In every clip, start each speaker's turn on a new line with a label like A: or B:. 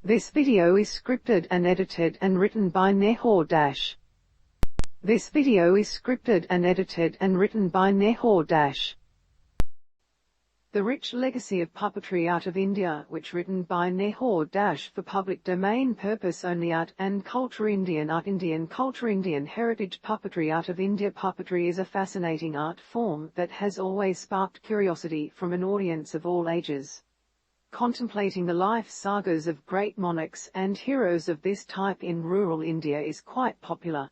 A: This video is scripted and edited and written by Nehor Dash. This video is scripted and edited and written by Nehor Dash. The Rich Legacy of Puppetry Art of India, which written by Nehor Dash for public domain purpose only. Art and Culture. Indian Art, Indian Culture, Indian Heritage. Puppetry Art of India. Puppetry is a fascinating art form that has always sparked curiosity from an audience of all ages. Contemplating the life sagas of great monarchs and heroes of this type in rural India is quite popular.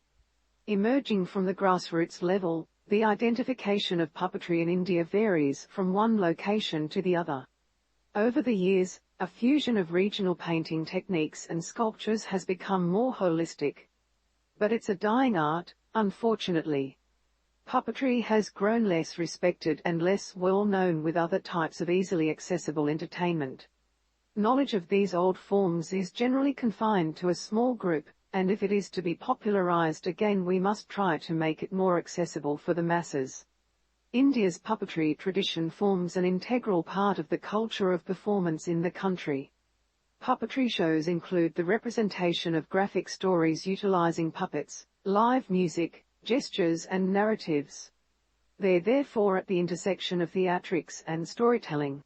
A: Emerging from the grassroots level, the identification of puppetry in India varies from one location to the other. Over the years, a fusion of regional painting techniques and sculptures has become more holistic. But it's a dying art, unfortunately. Puppetry has grown less respected and less well known with other types of easily accessible entertainment. Knowledge of these old forms is generally confined to a small group, and if it is to be popularized again, we must try to make it more accessible for the masses. India's puppetry tradition forms an integral part of the culture of performance in the country. Puppetry shows include the representation of graphic stories utilizing puppets, live music, gestures and narratives. They're therefore at the intersection of theatrics and storytelling.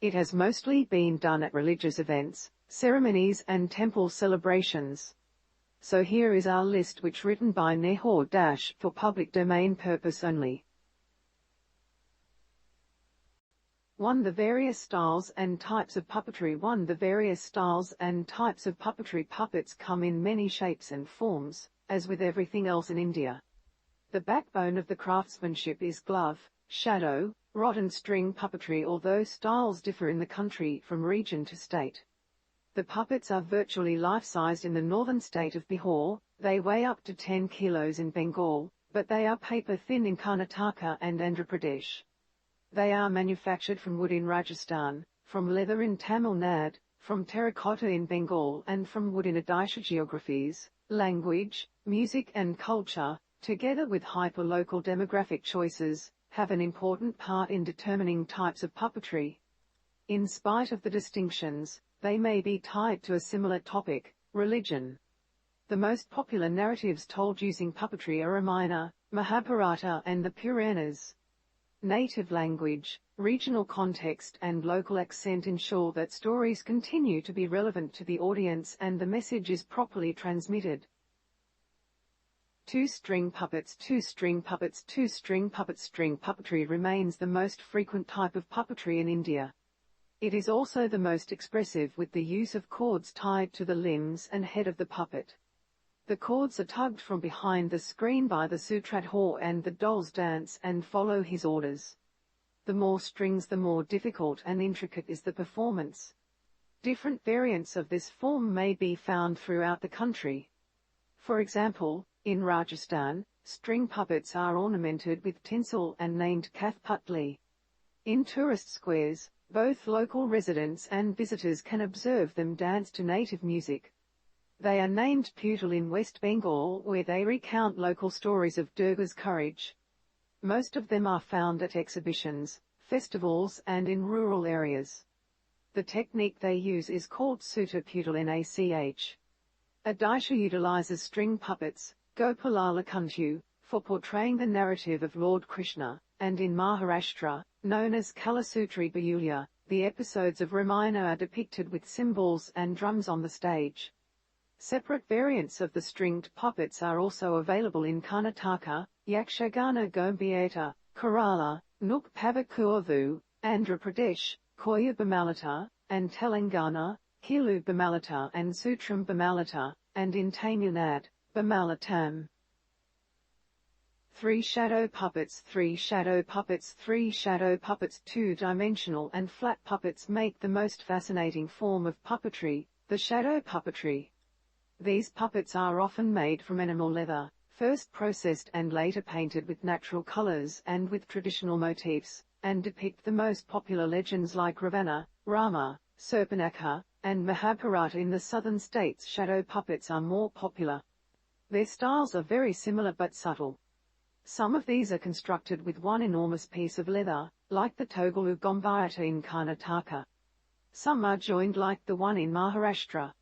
A: It has mostly been done at religious events, ceremonies and temple celebrations. So here is our list, which written by Nehor Dash for public domain purpose only. 1. The various styles and types of puppetry. 1. The various styles and types of puppetry. Puppets come in many shapes and forms, as with everything else in India. The backbone of the craftsmanship is glove, shadow, rod and string puppetry, although styles differ in the country from region to state. The puppets are virtually life-sized in the northern state of Bihar. They weigh up to 10 kilos in Bengal, but they are paper-thin in Karnataka and Andhra Pradesh. They are manufactured from wood in Rajasthan, from leather in Tamil Nadu, from terracotta in Bengal and from wood in Odisha. Geographies, language, music and culture, together with hyper-local demographic choices, have an important part in determining types of puppetry. In spite of the distinctions, they may be tied to a similar topic, religion. The most popular narratives told using puppetry are Ramayana, Mahabharata and the Puranas. Native language, regional context and local accent ensure that stories continue to be relevant to the audience and the message is properly transmitted. 2. String puppets. 2. String puppets. 2. String puppets. String puppetry remains the most frequent type of puppetry in India. It is also the most expressive, with the use of cords tied to the limbs and head of the puppet. The cords are tugged from behind the screen by the sutradhar and the dolls dance and follow his orders. The more strings, the more difficult and intricate is the performance. Different variants of this form may be found throughout the country. For example, in Rajasthan, string puppets are ornamented with tinsel and named Kathputli. In tourist squares, both local residents and visitors can observe them dance to native music. They are named Putul in West Bengal, where they recount local stories of Durga's courage. Most of them are found at exhibitions, festivals and in rural areas. The technique they use is called Suta Putul Nach. Odisha utilizes string puppets, Gopalala Kuntu, for portraying the narrative of Lord Krishna, and in Maharashtra, known as Kalasutri Bayulya, the episodes of Ramayana are depicted with cymbals and drums on the stage. Separate variants of the stringed puppets are also available in Karnataka, Yakshagana Gombieta, Kerala, Nuk Pavakurvu, Andhra Pradesh, Koya Bamalata, and Telangana, Kilu Bamalata and Sutram Bamalata, and in Tamil Nadu, Bamalatam. 3. Shadow puppets. 3. Shadow puppets. 3. Shadow puppets. Two-dimensional and flat puppets make the most fascinating form of puppetry, the shadow puppetry. These puppets are often made from animal leather, first processed and later painted with natural colors and with traditional motifs, and depict the most popular legends like Ravana, Rama, Surpanakha, and Mahabharata. In the southern states, shadow puppets are more popular. Their styles are very similar but subtle. Some of these are constructed with one enormous piece of leather, like the Togalu Gombayata in Karnataka. Some are joined like the one in Maharashtra.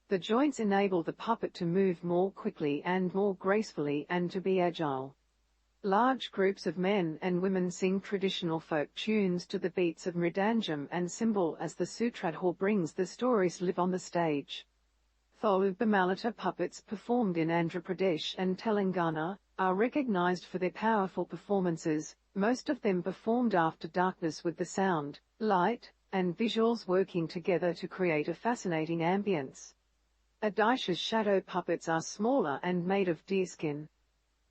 A: The joints enable the puppet to move more quickly and more gracefully and to be agile. Large groups of men and women sing traditional folk tunes to the beats of mridangam and cymbal as the sutradhar brings the stories to live on the stage. Tholu Bamalata puppets performed in Andhra Pradesh and Telangana are recognized for their powerful performances, most of them performed after darkness with the sound, light, and visuals working together to create a fascinating ambience. Odisha's shadow puppets are smaller and made of deerskin.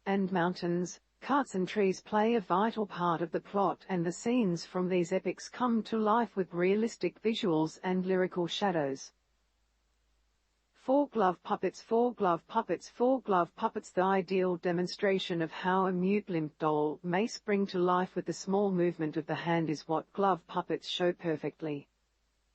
A: And mountains, carts and trees play a vital part of the plot, and the scenes from these epics come to life with realistic visuals and lyrical shadows. Four-glove puppets. Four-glove puppets. Four-glove puppets, the ideal demonstration of how a mute limp doll may spring to life with the small movement of the hand is what glove puppets show perfectly.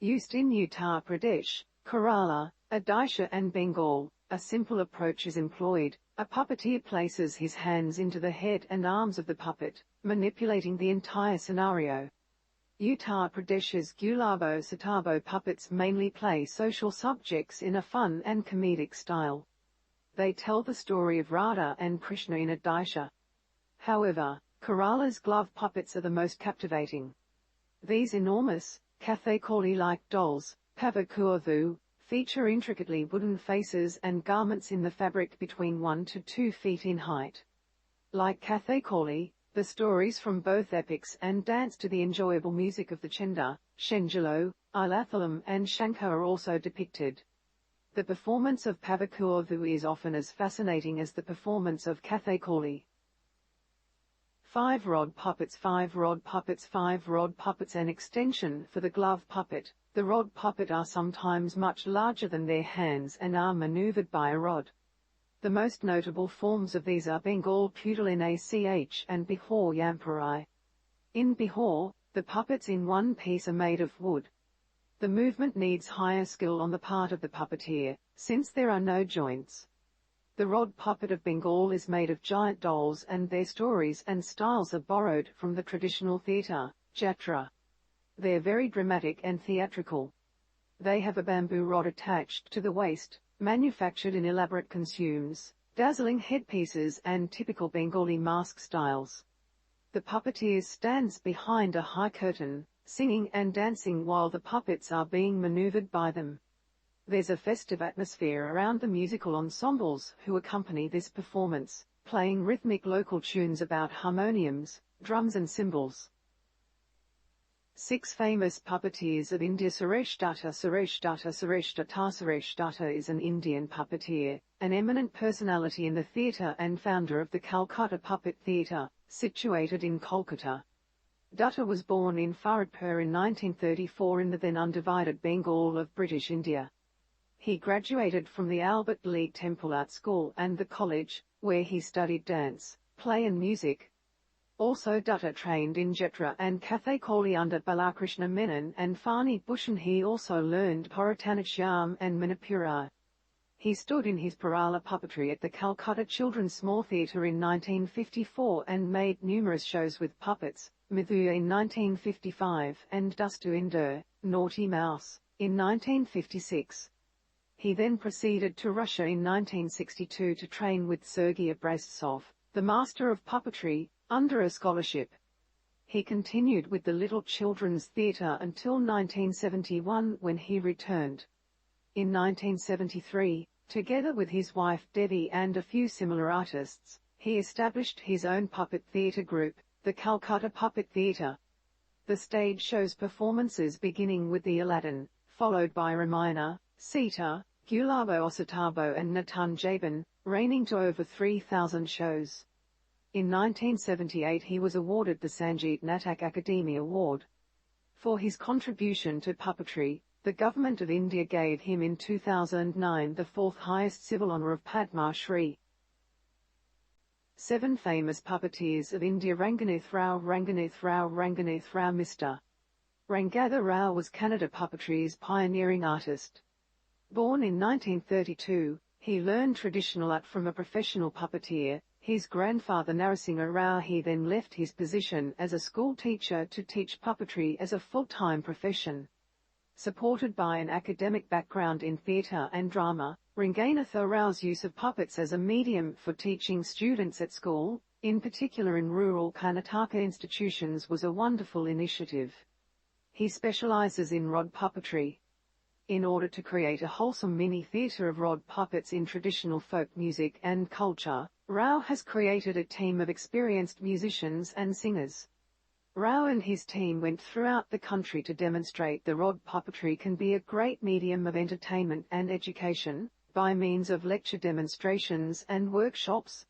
A: Used in Uttar Pradesh, Kerala, Odisha and Bengal, a simple approach is employed. A puppeteer places his hands into the head and arms of the puppet, manipulating the entire scenario. Uttar Pradesh's Gulabo Satabo puppets mainly play social subjects in a fun and comedic style. They tell the story of Radha and Krishna in Odisha. However, Kerala's glove puppets are the most captivating. These enormous, Kathakali-like dolls, Pavakuathu, feature intricately wooden faces and garments in the fabric between 1 to 2 feet in height. Like Kathakali, the stories from both epics and dance to the enjoyable music of the Chenda, Shengelo, Ilathalam and Shankar are also depicted. The performance of Pavakuathu is often as fascinating as the performance of Kathakali. Five-rod puppets. Five-rod puppets. Five-rod puppets, an extension for the glove puppet. The rod puppet are sometimes much larger than their hands and are maneuvered by a rod. The most notable forms of these are Bengal Pudalin Ach and Bihor Yampurai. In Bihor, the puppets in one piece are made of wood. The movement needs higher skill on the part of the puppeteer, since there are no joints. The rod puppet of Bengal is made of giant dolls, and their stories and styles are borrowed from the traditional theatre, Jatra. They're very dramatic and theatrical. They have a bamboo rod attached to the waist, manufactured in elaborate costumes, dazzling headpieces and typical Bengali mask styles. The puppeteer stands behind a high curtain, singing and dancing while the puppets are being maneuvered by them. There's a festive atmosphere around the musical ensembles who accompany this performance, playing rhythmic local tunes about harmoniums, drums and cymbals. 6 famous puppeteers of India. Suresh Datta. Suresh Datta. Suresh Datta. Suresh Datta is an Indian puppeteer, an eminent personality in the theatre and founder of the Calcutta Puppet Theatre, situated in Kolkata. Datta was born in Faridpur in 1934 in the then undivided Bengal of British India. He graduated from the Albert League Temple Art School and the college, where he studied dance, play and music. Also Datta trained in Jatra and Kathakali under Balakrishna Menon and Fani Bhushan. He also learned Bharatanatyam and Manipuri. He stood in his parala puppetry at the Calcutta Children's Small Theatre in 1954 and made numerous shows with puppets, Mithuya in 1955 and Dustu Inder, Naughty Mouse, in 1956. He then proceeded to Russia in 1962 to train with Sergei Obraztsov, the master of puppetry, under a scholarship. He continued with the Little Children's Theatre until 1971 when he returned. In 1973, together with his wife Devi and a few similar artists, he established his own puppet theatre group, the Calcutta Puppet Theatre. The stage shows performances beginning with the Aladdin, followed by Ramayana, Sita, Gulabo Osatabo and Natan Jaban, reigning to over 3,000 shows. In 1978 he was awarded the Sangeet Natak Akademi Award. For his contribution to puppetry, the Government of India gave him in 2009 the 4th highest civil honour of Padma Shri. 7 famous puppeteers of India. Ranganathrao. Ranganathrao. Ranganathrao. Mr. Ranganathrao was Kannada puppetry's pioneering artist. Born in 1932, he learned traditional art from a professional puppeteer, his grandfather Narasimha Rao. He then left his position as a school teacher to teach puppetry as a full-time profession. Supported by an academic background in theatre and drama, Ranganathrao Rao's use of puppets as a medium for teaching students at school, in particular in rural Karnataka institutions, was a wonderful initiative. He specializes in rod puppetry. In order to create a wholesome mini-theatre of rod puppets in traditional folk music and culture, Rao has created a team of experienced musicians and singers. Rao and his team went throughout the country to demonstrate the rod puppetry can be a great medium of entertainment and education, by means of lecture demonstrations and workshops.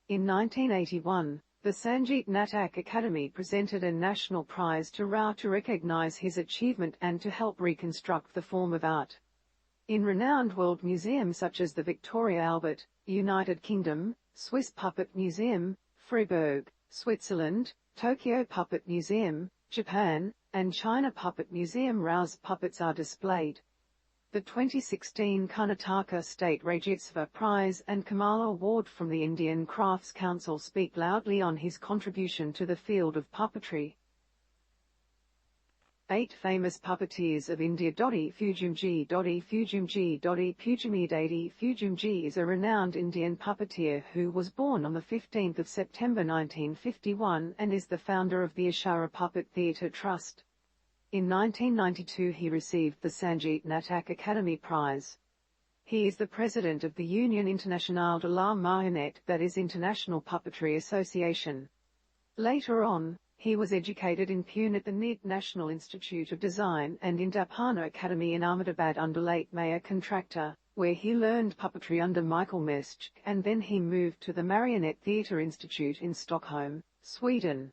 A: In 1981, the Sangeet Natak Academy presented a national prize to Rao to recognize his achievement and to help reconstruct the form of art. In renowned world museums such as the Victoria Albert, United Kingdom, Swiss Puppet Museum, Freiburg, Switzerland, Tokyo Puppet Museum, Japan, and China Puppet Museum, Rao's puppets are displayed. The 2016 Karnataka State Rajyotsava Prize and Kamala Award from the Indian Crafts Council speak loudly on his contribution to the field of puppetry. 8 famous puppeteers of India. Dodi Fujimji. Dodi Fujimji. Dodi Fujimji is a renowned Indian puppeteer who was born on 15 September 1951 and is the founder of the Ashara Puppet Theatre Trust. In 1992 he received the Sangeet Natak Academy Prize. He is the president of the Union Internationale de la Marionnette, that is International Puppetry Association. Later on, he was educated in Pune at the NID National Institute of Design and in Dapana Academy in Ahmedabad under late Mayor Contractor, where he learned puppetry under Michael Meschke, and then he moved to the Marionette Theatre Institute in Stockholm, Sweden.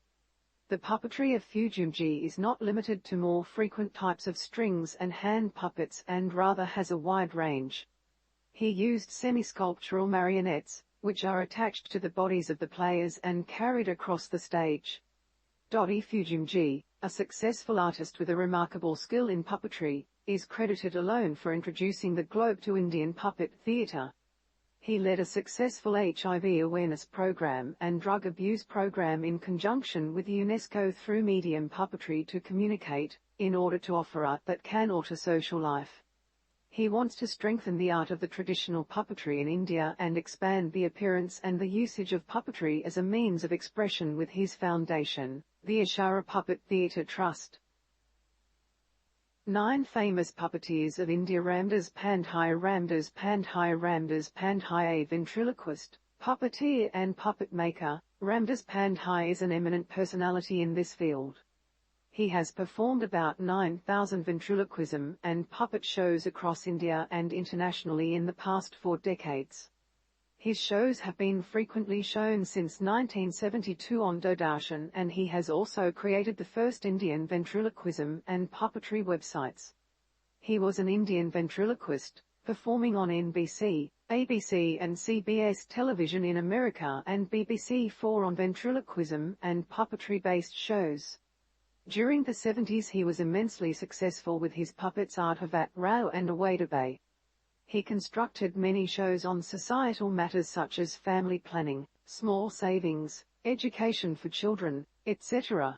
A: The puppetry of Fujimji is not limited to more frequent types of strings and hand puppets and rather has a wide range. He used semi-sculptural marionettes, which are attached to the bodies of the players and carried across the stage. Dodi Fujimji, a successful artist with a remarkable skill in puppetry, is credited alone for introducing the globe to Indian puppet theatre. He led a successful HIV awareness program and drug abuse program in conjunction with UNESCO through medium puppetry to communicate, in order to offer art that can alter social life. He wants to strengthen the art of the traditional puppetry in India and expand the appearance and the usage of puppetry as a means of expression with his foundation, the Ashara Puppet Theatre Trust. 9 famous puppeteers of India. Rambhas Pandhai. Rambhas Pandhai, a ventriloquist, puppeteer and puppet maker. Rambhas Pandhai is an eminent personality in this field. He has performed about 9,000 ventriloquism and puppet shows across India and internationally in the past 4 decades. His shows have been frequently shown since 1972 on Doordarshan, and he has also created the first Indian ventriloquism and puppetry websites. He was an Indian ventriloquist, performing on NBC, ABC and CBS television in America and BBC4 on ventriloquism and puppetry-based shows. During the 70s he was immensely successful with his puppets Arthavat Rao and Awadabai. He constructed many shows on societal matters such as family planning, small savings, education for children, etc.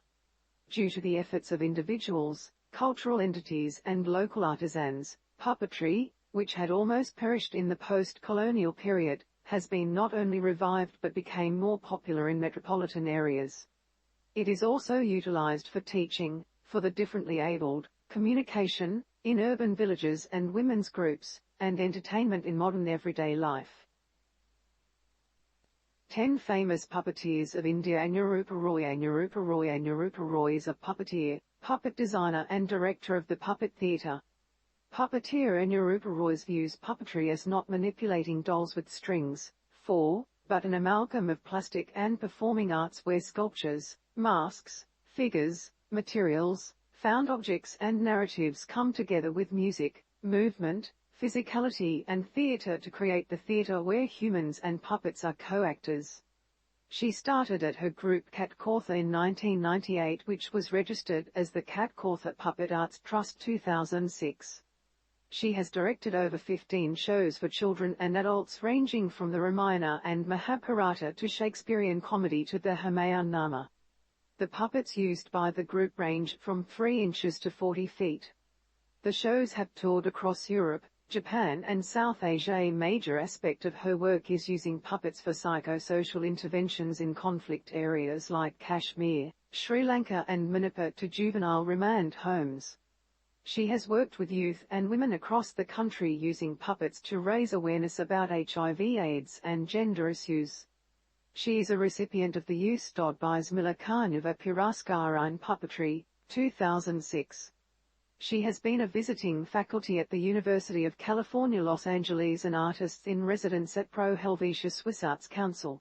A: Due to the efforts of individuals, cultural entities and local artisans, puppetry, which had almost perished in the post-colonial period, has been not only revived but became more popular in metropolitan areas. It is also utilized for teaching, for the differently abled, communication, in urban villages and women's groups, and entertainment in modern everyday life. 10 famous puppeteers of India. Nitrupa Roy. Nitrupa Roy is a puppeteer, puppet designer and director of the Puppet Theatre. Puppeteer Nitrupa Roy views puppetry as not manipulating dolls with strings, but an amalgam of plastic and performing arts where sculptures, masks, figures, materials, found objects and narratives come together with music, movement, physicality and theatre to create the theatre where humans and puppets are co-actors. She started at her group Cat Kautha in 1998, which was registered as the Cat Kautha Puppet Arts Trust 2006. She has directed over 15 shows for children and adults ranging from the Ramayana and Mahabharata to Shakespearean comedy to the Ramayana. The puppets used by the group range from 3 inches to 40 feet. The The shows have toured across Europe, Japan and South Asia. A major aspect of her work is using puppets for psychosocial interventions in conflict areas like Kashmir, Sri Lanka and Manipur to juvenile remand homes. She has worked with youth and women across the country using puppets to raise awareness about HIV/AIDS and gender issues. She is a recipient of the Ustad Miller Karnava Piraskar in Puppetry, 2006. She has been a visiting faculty at the University of California, Los Angeles and artist in residence at Pro Helvetia Swiss Arts Council.